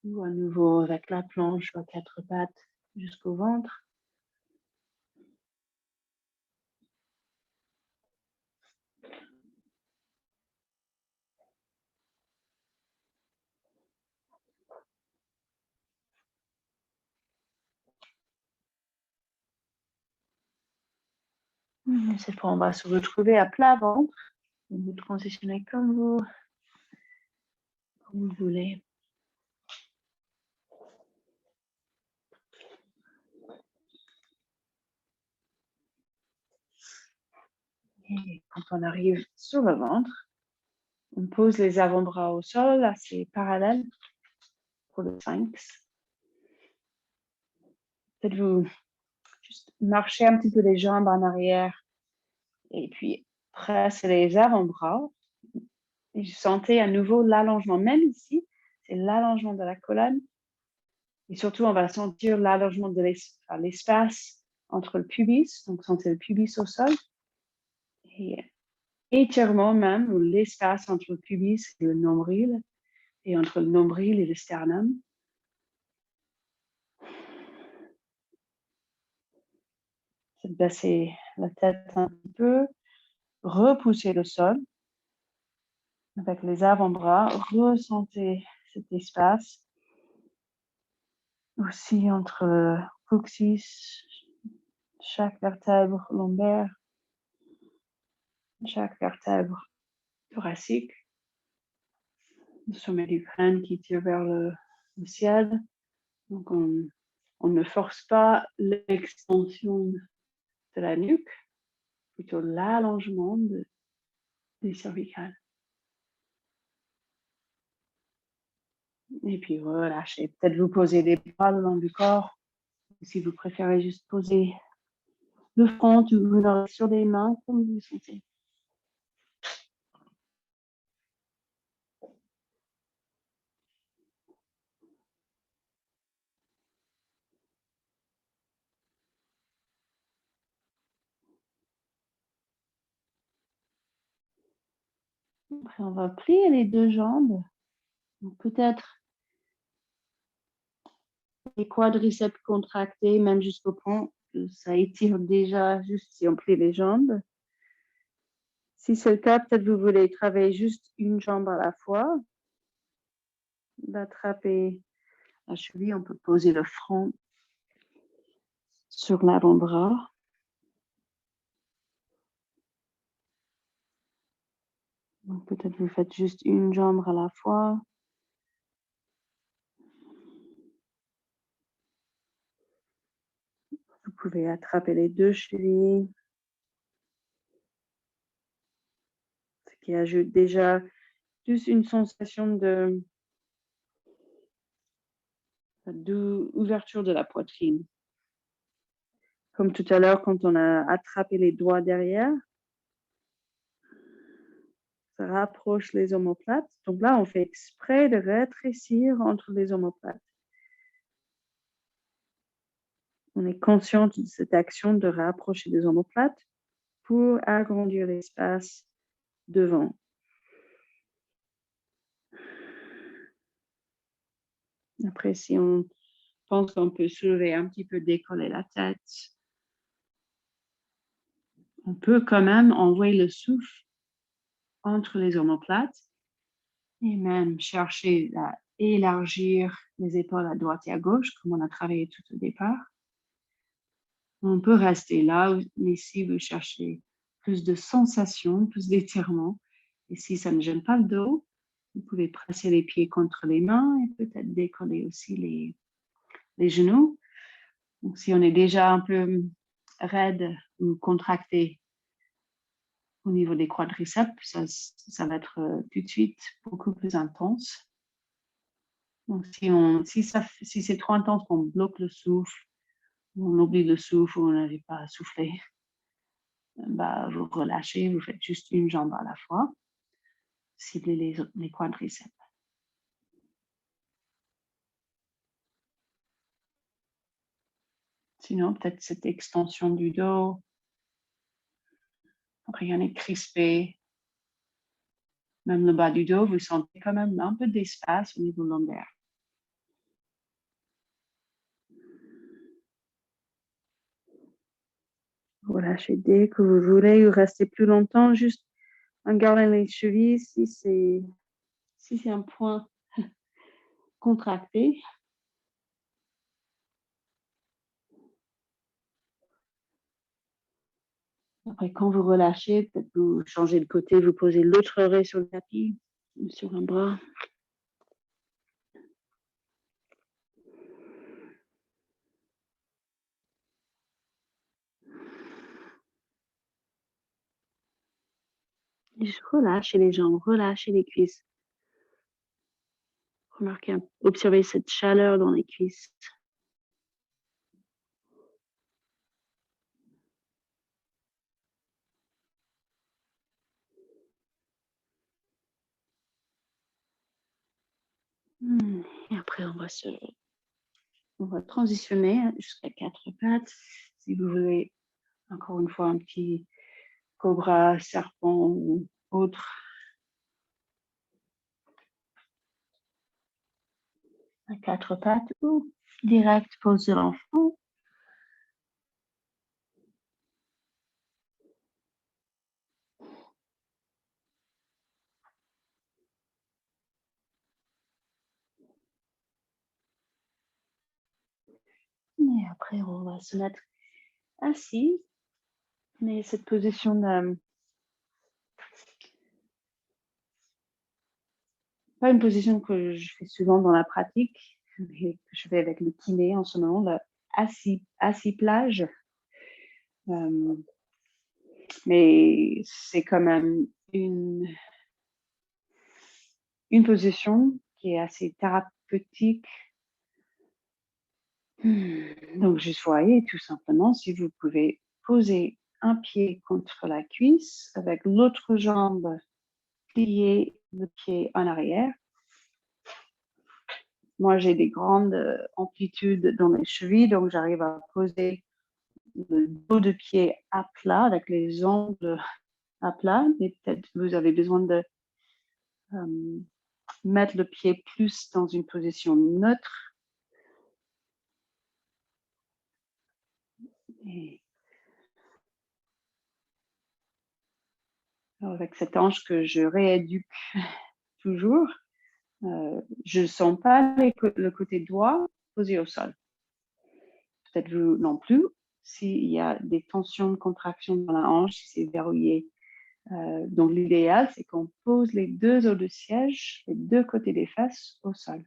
Ou à nouveau avec la planche à 4 pattes jusqu'au ventre. Cette fois, on va se retrouver à plat ventre. Vous transitionnez comme vous voulez. Et quand on arrive sur le ventre, on pose les avant-bras au sol, assez parallèles pour le sphinx. Peut-être vous juste marchez un petit peu les jambes en arrière et puis pressez les avant-bras. Et vous sentez à nouveau l'allongement. Même ici, c'est l'allongement de la colonne. Et surtout, on va sentir l'allongement de l'espace entre le pubis. Donc, sentez le pubis au sol. Et étirement même, ou l'espace entre le pubis et le nombril. Et entre le nombril et le sternum. Baisser la tête un petit peu. repoussez le sol avec les avant-bras. Ressentez cet espace aussi entre coccyx, chaque vertèbre lombaire, chaque vertèbre thoracique, le sommet du crâne qui tire vers le ciel. Donc, on ne force pas l'extension de la nuque, plutôt l'allongement des cervicales. Et puis relâchez. Peut-être vous posez les bras le long du corps. Si vous préférez juste poser le front ou vous sur des mains, comme vous le sentez. Après, on va plier les deux jambes. Donc, peut-être les quadriceps contractés, même jusqu'au pont. Ça étire déjà juste si on plie les jambes. Si c'est le cas, peut-être vous voulez travailler juste une jambe à la fois. D'attraper la cheville, on peut poser le front sur l'avant-bras. Donc, peut-être vous faites juste une jambe à la fois. Vous pouvez attraper les deux chevilles. Ce qui ajoute déjà juste une sensation d'ouverture de la poitrine. Comme tout à l'heure, quand on a attrapé les doigts derrière, ça rapproche les omoplates. Donc là, on fait exprès de rétrécir entre les omoplates. On est conscient de cette action de rapprocher les omoplates pour agrandir l'espace devant. Après, si on pense qu'on peut soulever un petit peu, décoller la tête, on peut quand même envoyer le souffle entre les omoplates et même chercher à élargir les épaules à droite et à gauche, comme on a travaillé tout au départ. On peut rester là, mais si vous cherchez plus de sensations, plus d'étirement, et si ça ne gêne pas le dos, vous pouvez presser les pieds contre les mains et peut-être décoller aussi les genoux. Donc, si on est déjà un peu raide ou contracté au niveau des quadriceps, ça va être tout de suite beaucoup plus intense. Donc, si c'est trop intense, on bloque le souffle, on oublie le souffle, on n'arrive pas à souffler, vous relâchez, vous faites juste une jambe à la fois, ciblez les quadriceps. Sinon, peut-être cette extension du dos, rien n'est crispé. Même le bas du dos, vous sentez quand même un peu d'espace au niveau lombaire. Relâchez dès que vous voulez ou restez plus longtemps, juste en gardant les chevilles si c'est un point contracté. Après, quand vous relâchez, peut-être vous changez de côté, vous posez l'autre oreille sur le tapis ou sur un bras. Et je relâche les jambes, relâchez les cuisses. Remarquez, observez cette chaleur dans les cuisses. Et après, on va transitionner jusqu'à 4 pattes. Si vous voulez, encore une fois, un petit cobra, serpent ou autre. À 4 pattes ou direct pose de l'enfant. Et après, on va se mettre assis. Mais cette position, pas une position que je fais souvent dans la pratique, mais que je fais avec le kiné en ce moment, le assis plage. Mais c'est quand même une position qui est assez thérapeutique. Donc, juste voyez tout simplement si vous pouvez poser un pied contre la cuisse avec l'autre jambe pliée, le pied en arrière. Moi, j'ai des grandes amplitudes dans mes chevilles, donc j'arrive à poser le dos de pied à plat avec les ongles à plat. Mais peut-être vous avez besoin de mettre le pied plus dans une position neutre. Et avec cette hanche que je rééduque toujours, je ne sens pas le côté droit posé au sol. Peut-être vous non plus. S'il y a des tensions, de contractions dans la hanche, si c'est verrouillé. Donc l'idéal, c'est qu'on pose les deux os de siège, les deux côtés des fesses au sol.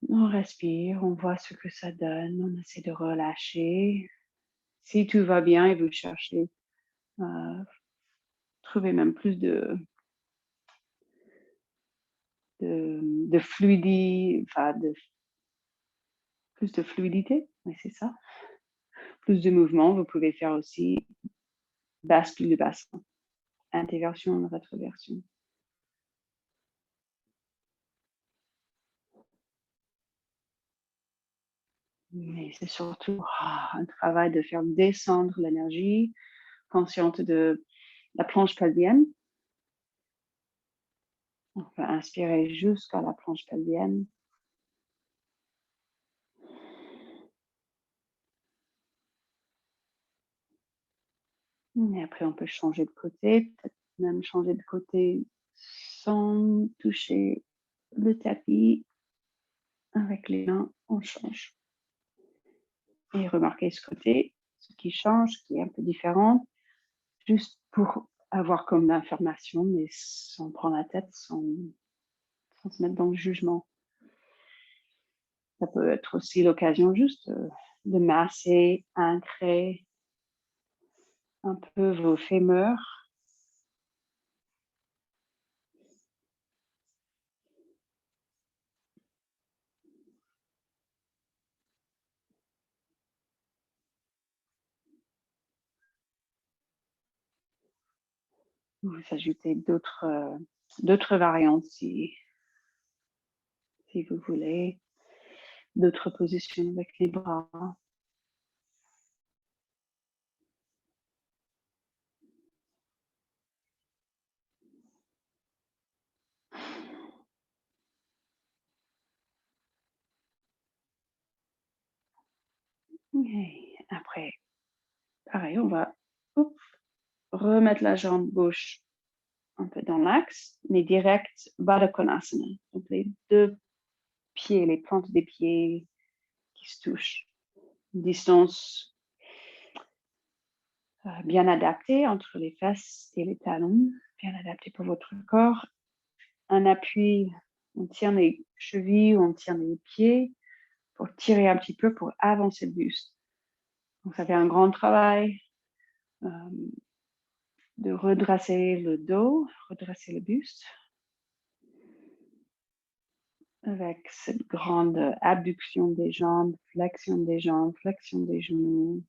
On respire, on voit ce que ça donne, on essaie de relâcher. Si tout va bien et vous cherchez trouver même plus de fluidité, plus de fluidité, oui, c'est ça. Plus de mouvement, vous pouvez faire aussi bascule de bassin, intéversion, rétroversion. Mais c'est surtout un travail de faire descendre l'énergie, consciente de la planche pelvienne. On peut inspirer jusqu'à la planche pelvienne. Et après, on peut changer de côté, peut-être même changer de côté sans toucher le tapis. Avec les mains, on change. Et remarquez ce côté, ce qui change, qui est un peu différent, juste pour avoir comme l'information, mais sans prendre la tête, sans se mettre dans le jugement. Ça peut être aussi l'occasion juste de masser, ancrer un peu vos fémurs. Vous ajoutez d'autres variantes si vous voulez, d'autres positions avec les bras. Et après, pareil, on va remettre la jambe gauche un peu dans l'axe, mais direct Baddha Konasana. Donc les deux pieds, les plantes des pieds qui se touchent. Une distance bien adaptée entre les fesses et les talons, bien adaptée pour votre corps. Un appui, on tient les chevilles, on tient les pieds pour tirer un petit peu, pour avancer le buste. Donc ça fait un grand travail de redresser le dos, redresser le buste, avec cette grande abduction des jambes, flexion des genoux.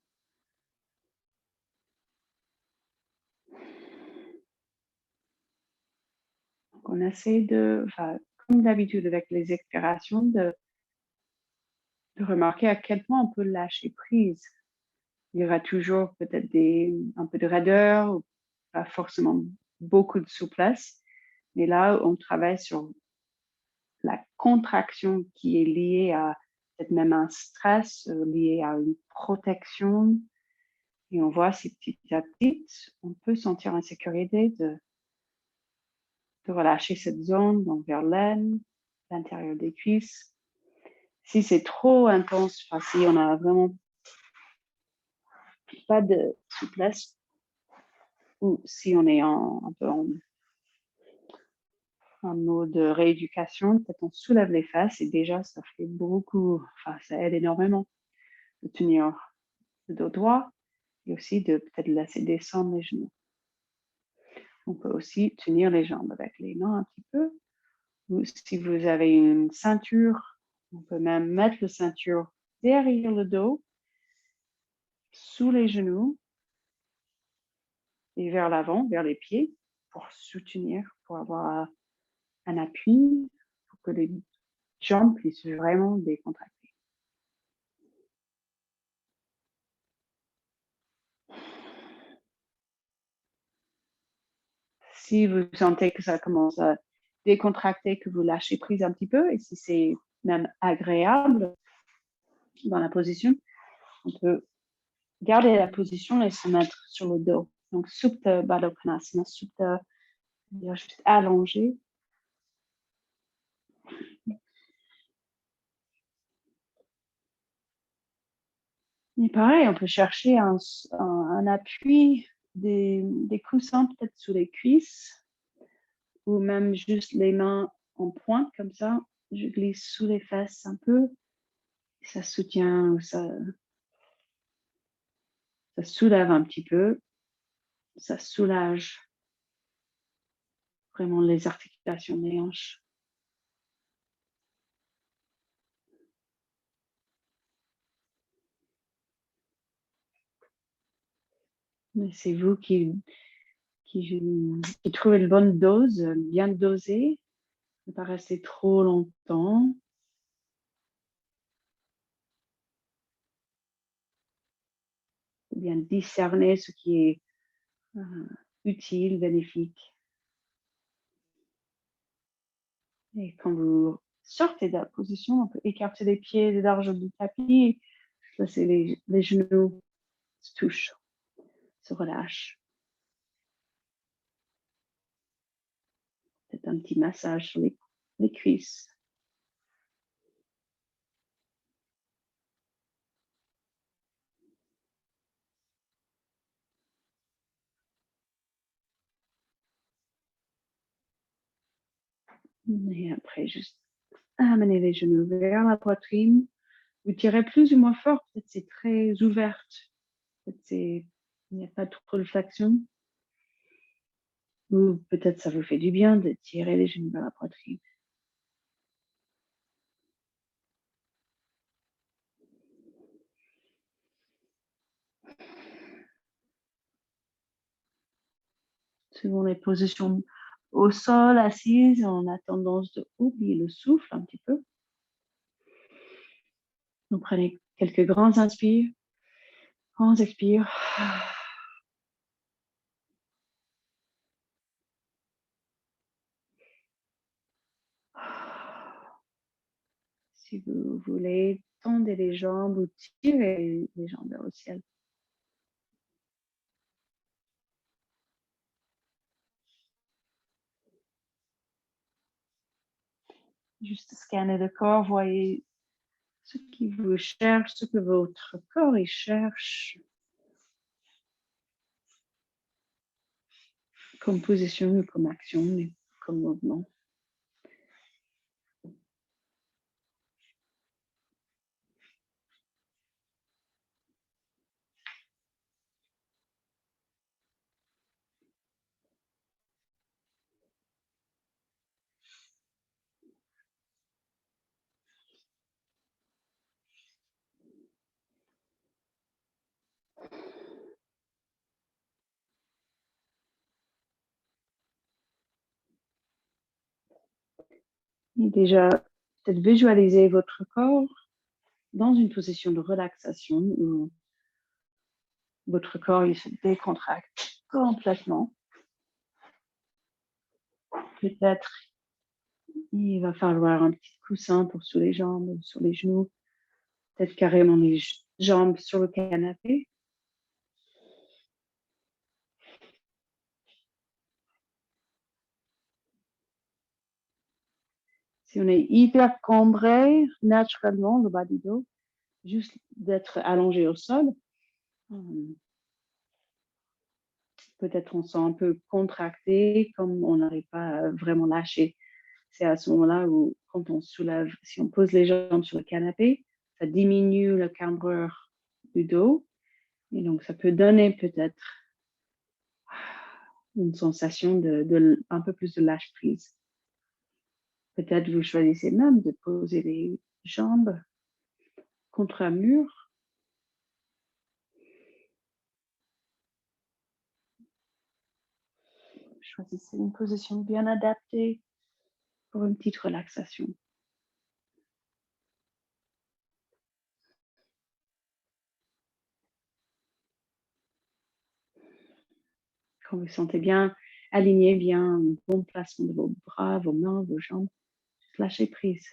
Donc on essaie comme d'habitude avec les expirations, de remarquer à quel point on peut lâcher prise. Il y aura toujours peut-être un peu de raideur, ou pas forcément beaucoup de souplesse, mais là, on travaille sur la contraction qui est liée à peut-être même un stress, lié à une protection. Et on voit si petit à petit, on peut sentir en sécurité de relâcher cette zone, donc vers l'aine, l'intérieur des cuisses. Si c'est trop intense, enfin, si on a vraiment pas de souplesse, ou si on est un peu en mode rééducation, peut-être on soulève les fesses et déjà ça fait beaucoup, enfin ça aide énormément de tenir le dos droit et aussi de peut-être laisser descendre les genoux. On peut aussi tenir les jambes avec les mains un petit peu. Ou si vous avez une ceinture, on peut même mettre la ceinture derrière le dos, sous les genoux et vers l'avant, vers les pieds, pour soutenir, pour avoir un appui, pour que les jambes puissent vraiment décontracter. Si vous sentez que ça commence à décontracter, que vous lâchez prise un petit peu, et si c'est même agréable dans la position, on peut garder la position et se mettre sur le dos. Donc, Supta Baddha Konasana, Supta, c'est-à-dire juste allongé. Et pareil, on peut chercher un appui, des coussins peut-être sous les cuisses, ou même juste les mains en pointe comme ça. Je glisse sous les fesses un peu. Ça soutient, ça soulève un petit peu. Ça soulage vraiment les articulations des hanches. Mais c'est vous qui trouvez une bonne dose, bien dosée. Ne pas rester trop longtemps. Bien discerner ce qui est utile, bénéfique. Et quand vous sortez de la position, on peut écarter les pieds de large du tapis, laisser les genoux se touchent, se relâchent. Peut-être un petit massage sur les cuisses. Et après, juste amener les genoux vers la poitrine. Vous tirez plus ou moins fort, peut-être c'est très ouverte. Peut-être il n'y a pas trop de flexion. Ou peut-être ça vous fait du bien de tirer les genoux vers la poitrine. Selon les positions au sol, assise, on a tendance de oublier le souffle un petit peu. Donc prenez quelques grands inspires, grands expires. Si vous voulez, tendez les jambes ou tirez les jambes vers le ciel. Juste scanner le corps, voyez ce qui vous cherche, ce que votre corps y cherche. Comme position, comme action, comme mouvement. Et déjà, peut-être visualiser votre corps dans une position de relaxation où votre corps il se décontracte complètement. Peut-être il va falloir un petit coussin pour sous les jambes, sur les genoux, peut-être carrément les jambes sur le canapé. Si on est hyper cambré, naturellement, le bas du dos, juste d'être allongé au sol, peut-être on sent un peu contracté, comme on n'arrive pas à vraiment lâcher. C'est à ce moment-là où, quand on soulève, si on pose les jambes sur le canapé, ça diminue la cambrure du dos. Et donc, ça peut donner peut-être une sensation de un peu plus de lâche-prise. Peut-être vous choisissez même de poser les jambes contre un mur. Choisissez une position bien adaptée pour une petite relaxation. Quand vous sentez bien aligné, bien bon placement de vos bras, vos mains, vos jambes, juste lâchez prise.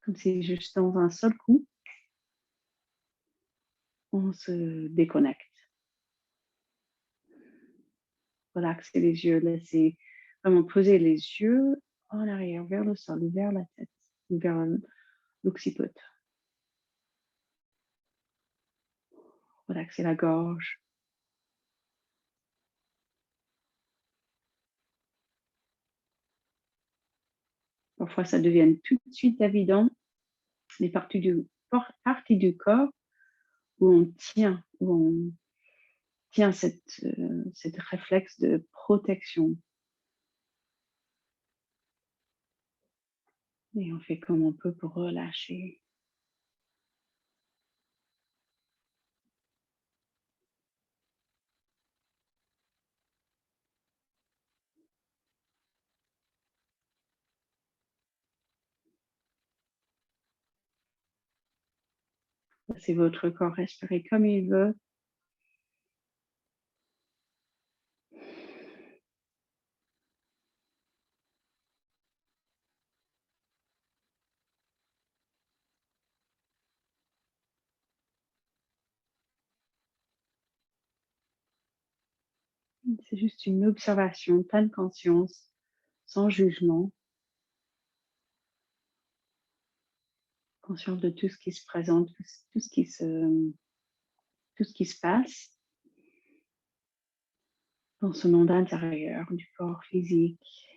Comme si juste dans un seul coup, on se déconnecte. Relaxez les yeux, laissez vraiment poser les yeux en arrière, vers le sol, vers la tête, vers l'occiput. Relaxez la gorge. Parfois, ça devient tout de suite évident les parties du corps où on tient cette réflexe de protection. Et on fait comme on peut pour relâcher. Laissez votre corps respirer comme il veut. C'est juste une observation, pleine conscience, sans jugement, conscience de tout ce qui se présente, tout ce qui se passe dans ce monde intérieur du corps physique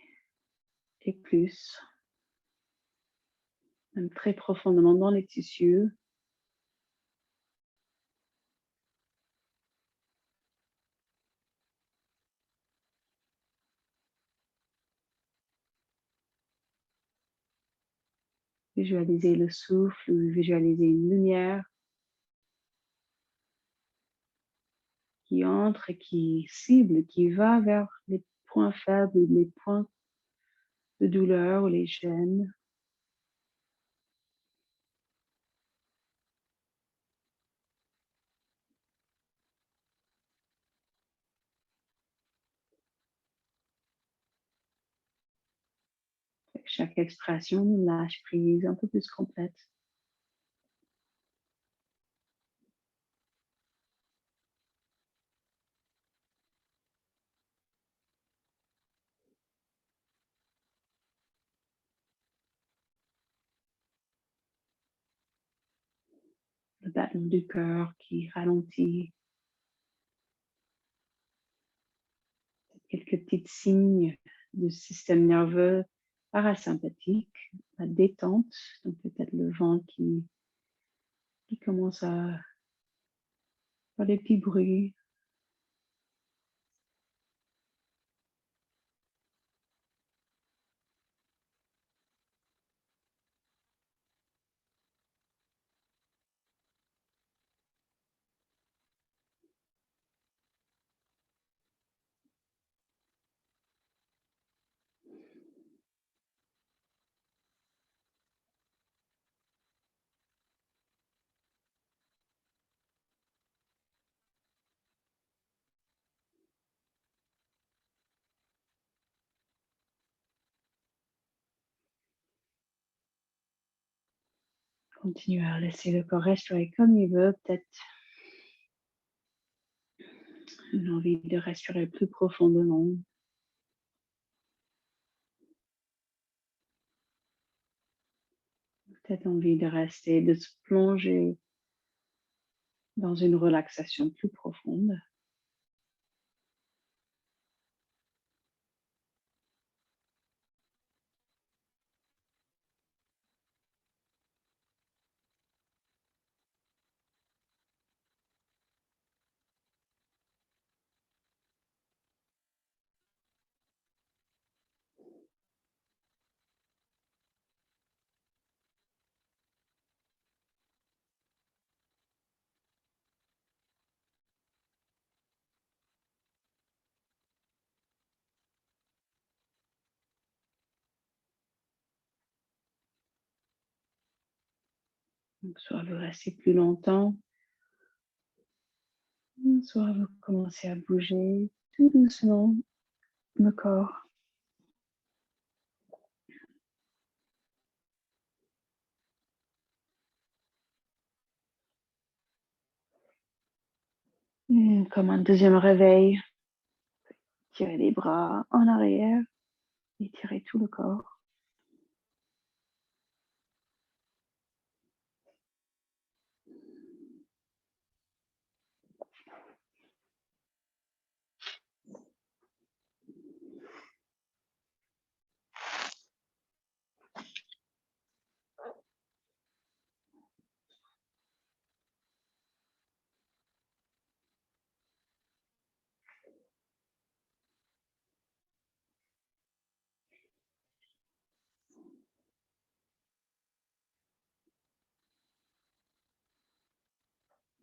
et plus, même très profondément dans les tissus. Visualisez le souffle, visualisez une lumière qui entre et qui cible, qui va vers les points faibles, les points de douleur ou les gênes. Avec chaque expression, lâche prise un peu plus complète. Le battement du cœur qui ralentit. Quelques petits signes du système nerveux parasympathique, la détente, donc peut-être le ventre qui commence à faire des petits bruits. Continuez à laisser le corps respirer comme il veut, peut-être une envie de respirer plus profondément. peut-être envie de rester, de se plonger dans une relaxation plus profonde. Donc, soit vous restez plus longtemps, soit vous commencez à bouger tout doucement le corps. Et comme un deuxième réveil, tirez les bras en arrière et tirez tout le corps.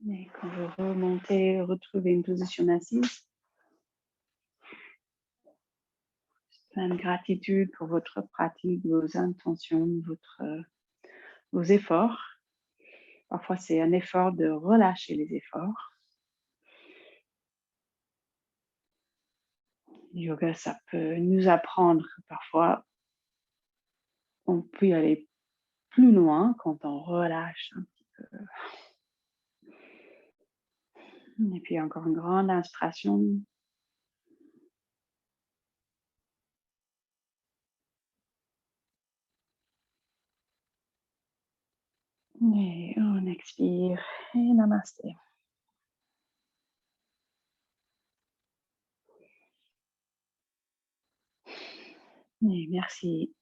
Et quand vous remontez, retrouvez une position assise. Plein de gratitude pour votre pratique, vos intentions, vos efforts. Parfois, c'est un effort de relâcher les efforts. Le yoga, ça peut nous apprendre que parfois, on peut y aller plus loin quand on relâche un petit peu. Et puis encore une grande inspiration. Et on expire. Et namasté. Et merci